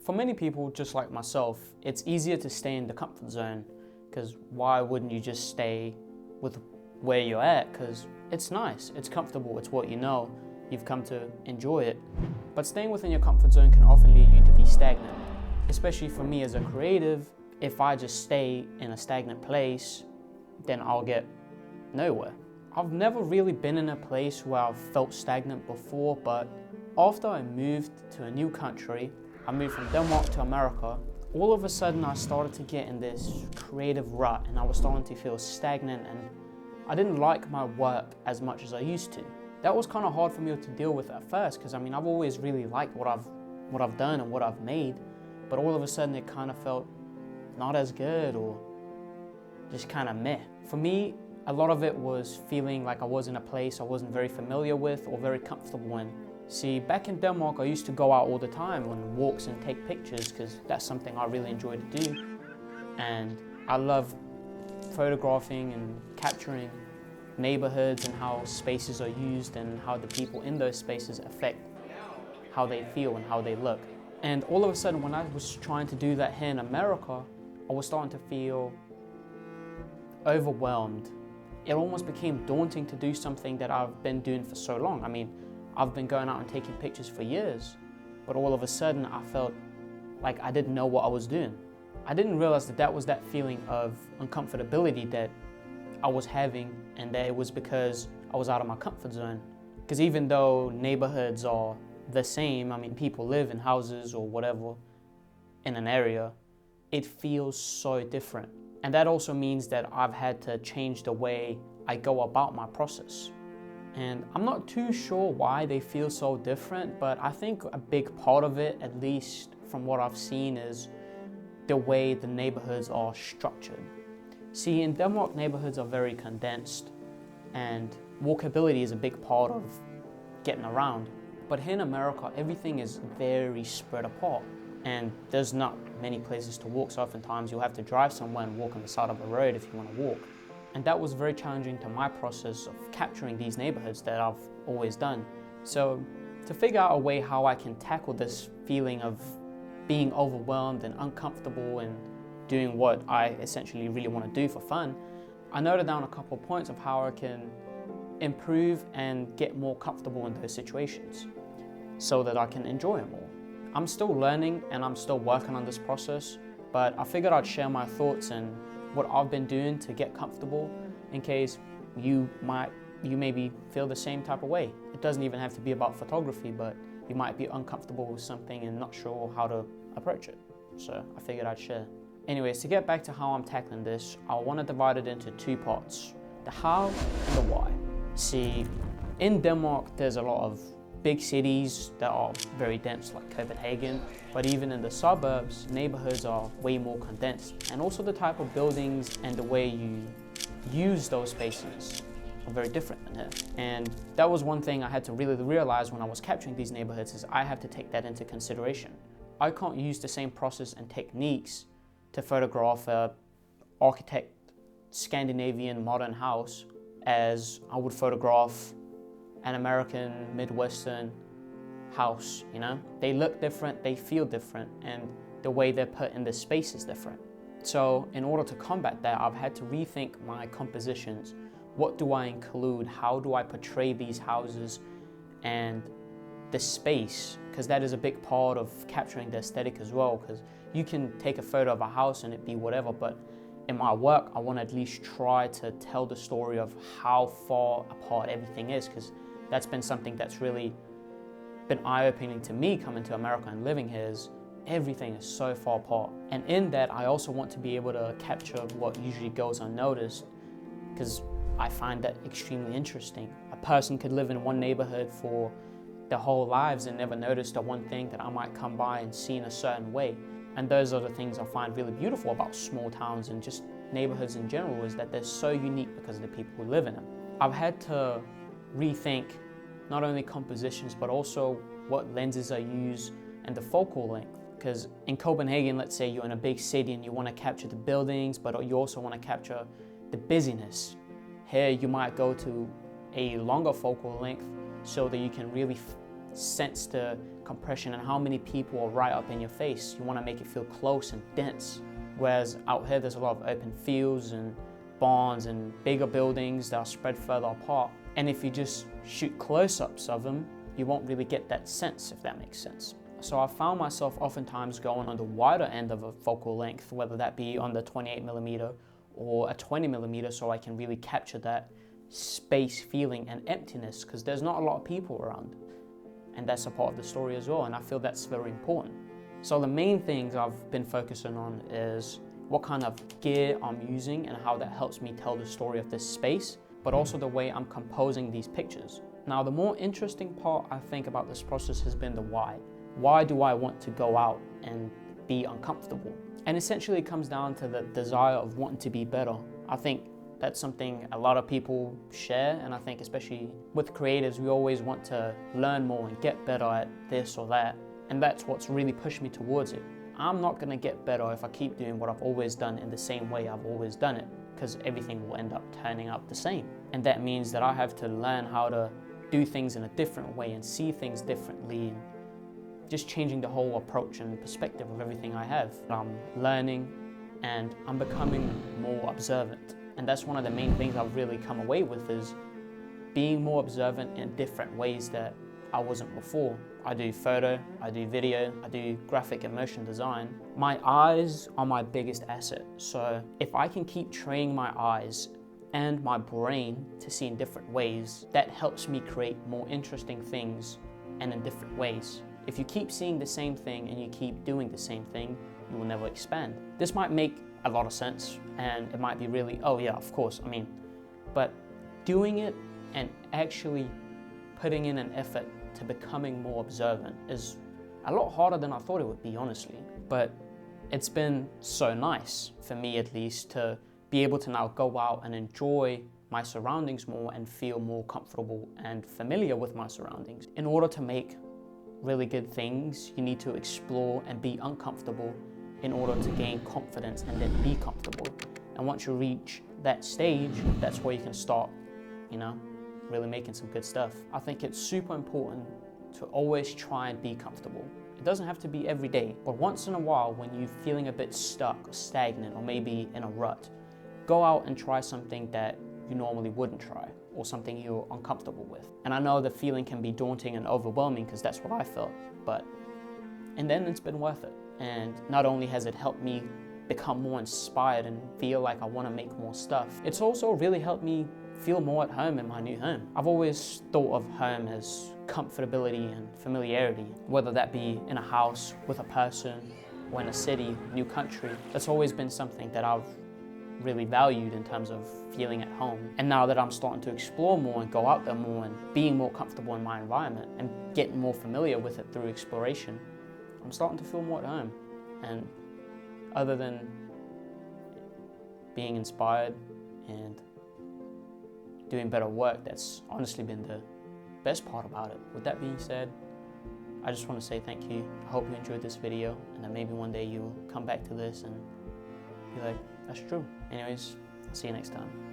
For many people, just like myself, it's easier to stay in the comfort zone, because why wouldn't you just stay with where you're at? Because it's nice, it's comfortable, it's what you know, you've come to enjoy it. But staying within your comfort zone can often lead you to be stagnant. Especially for me as a creative, if I just stay in a stagnant place, then I'll get nowhere. I've never really been in a place where I've felt stagnant before, but after I moved to a new country, I moved from Denmark to America, all of a sudden I started to get in this creative rut and I was starting to feel stagnant, and I didn't like my work as much as I used to. That was kind of hard for me to deal with at first, because I mean, I've always really liked what I've done and what I've made, but all of a sudden it kind of felt not as good or just kind of meh. For me, a lot of it was feeling like I was in a place I wasn't very familiar with or very comfortable in. See, back in Denmark, I used to go out all the time on walks and take pictures, because that's something I really enjoy to do. And I love photographing and capturing neighborhoods and how spaces are used and how the people in those spaces affect how they feel and how they look. And all of a sudden, when I was trying to do that here in America, I was starting to feel overwhelmed. It almost became daunting to do something that I've been doing for so long. I mean, I've been going out and taking pictures for years, but all of a sudden I felt like I didn't know what I was doing. I didn't realize that that was that feeling of uncomfortability that I was having, and that it was because I was out of my comfort zone. Because even though neighborhoods are the same, I mean, people live in houses or whatever in an area, it feels so different. And that also means that I've had to change the way I go about my process. And I'm not too sure why they feel so different, but I think a big part of it, at least from what I've seen, is the way the neighborhoods are structured. See, in Denmark, neighborhoods are very condensed, and walkability is a big part of getting around. But here in America, everything is very spread apart, and there's not many places to walk, so oftentimes you'll have to drive somewhere and walk on the side of a road if you want to walk. And that was very challenging to my process of capturing these neighborhoods that I've always done. So to figure out a way how I can tackle this feeling of being overwhelmed and uncomfortable and doing what I essentially really want to do for fun, I noted down a couple of points of how I can improve and get more comfortable in those situations so that I can enjoy it more. I'm still learning and I'm still working on this process, but I figured I'd share my thoughts and what I've been doing to get comfortable, in case you maybe feel the same type of way. It doesn't even have to be about photography, but you might be uncomfortable with something and not sure how to approach it. So I figured I'd share. Anyways, to get back to how I'm tackling this, I want to divide it into two parts: the how and the why. See, in Denmark, there's a lot of big cities that are very dense, like Copenhagen, but even in the suburbs, neighborhoods are way more condensed. And also the type of buildings and the way you use those spaces are very different than here. And that was one thing I had to really realize when I was capturing these neighborhoods, is I have to take that into consideration. I can't use the same process and techniques to photograph a architect Scandinavian modern house as I would photograph an American Midwestern house, you know? They look different, they feel different, and the way they're put in the space is different. So in order to combat that, I've had to rethink my compositions. What do I include? How do I portray these houses and the space? Because that is a big part of capturing the aesthetic as well, because you can take a photo of a house and it be whatever, but in my work, I want to at least try to tell the story of how far apart everything is, because that's been something that's really been eye-opening to me coming to America and living here, is everything is so far apart. And in that, I also want to be able to capture what usually goes unnoticed, because I find that extremely interesting. A person could live in one neighborhood for their whole lives and never notice the one thing that I might come by and see in a certain way. And those are the things I find really beautiful about small towns and just neighborhoods in general, is that they're so unique because of the people who live in them. I've had to rethink not only compositions, but also what lenses I use and the focal length. Because in Copenhagen, let's say you're in a big city and you want to capture the buildings, but you also want to capture the busyness. Here you might go to a longer focal length so that you can really sense the compression and how many people are right up in your face. You want to make it feel close and dense. Whereas out here there's a lot of open fields and barns and bigger buildings that are spread further apart. And if you just shoot close-ups of them, you won't really get that sense, if that makes sense. So I found myself oftentimes going on the wider end of a focal length, whether that be on the 28mm or a 20mm, so I can really capture that space feeling and emptiness, because there's not a lot of people around. And that's a part of the story as well, and I feel that's very important. So the main things I've been focusing on is what kind of gear I'm using and how that helps me tell the story of this space, but also the way I'm composing these pictures. Now, the more interesting part I think about this process has been the why. Why do I want to go out and be uncomfortable? And essentially it comes down to the desire of wanting to be better. I think that's something a lot of people share, and I think especially with creatives, we always want to learn more and get better at this or that. And that's what's really pushed me towards it. I'm not gonna get better if I keep doing what I've always done in the same way I've always done it, because everything will end up turning out the same. And that means that I have to learn how to do things in a different way and see things differently, and just changing the whole approach and perspective of everything I have. I'm learning and I'm becoming more observant. And that's one of the main things I've really come away with, is being more observant in different ways that I wasn't before. I do photo, I do video, I do graphic and motion design. My eyes are my biggest asset. So if I can keep training my eyes and my brain to see in different ways, that helps me create more interesting things and in different ways. If you keep seeing the same thing and you keep doing the same thing, you will never expand. This might make a lot of sense, and it might be really, oh yeah, of course, I mean, but doing it and actually putting in an effort to becoming more observant is a lot harder than I thought it would be, honestly. But it's been so nice, for me at least, to be able to now go out and enjoy my surroundings more and feel more comfortable and familiar with my surroundings. In order to make really good things, you need to explore and be uncomfortable in order to gain confidence and then be comfortable. And once you reach that stage, that's where you can start, really making some good stuff. I think it's super important to always try and be comfortable. It doesn't have to be every day, but once in a while, when you're feeling a bit stuck or stagnant or maybe in a rut, go out and try something that you normally wouldn't try, or something you're uncomfortable with. And I know the feeling can be daunting and overwhelming, because that's what I felt, and then it's been worth it. And not only has it helped me become more inspired and feel like I want to make more stuff, it's also really helped me feel more at home in my new home. I've always thought of home as comfortability and familiarity, whether that be in a house with a person or in a city, new country. That's always been something that I've really valued in terms of feeling at home. And now that I'm starting to explore more and go out there more and being more comfortable in my environment and getting more familiar with it through exploration, I'm starting to feel more at home. And other than being inspired and doing better work, that's honestly been the best part about it. With that being said, I just want to say thank you. I hope you enjoyed this video, and then maybe one day you'll come back to this and be like, that's true. Anyways, see you next time.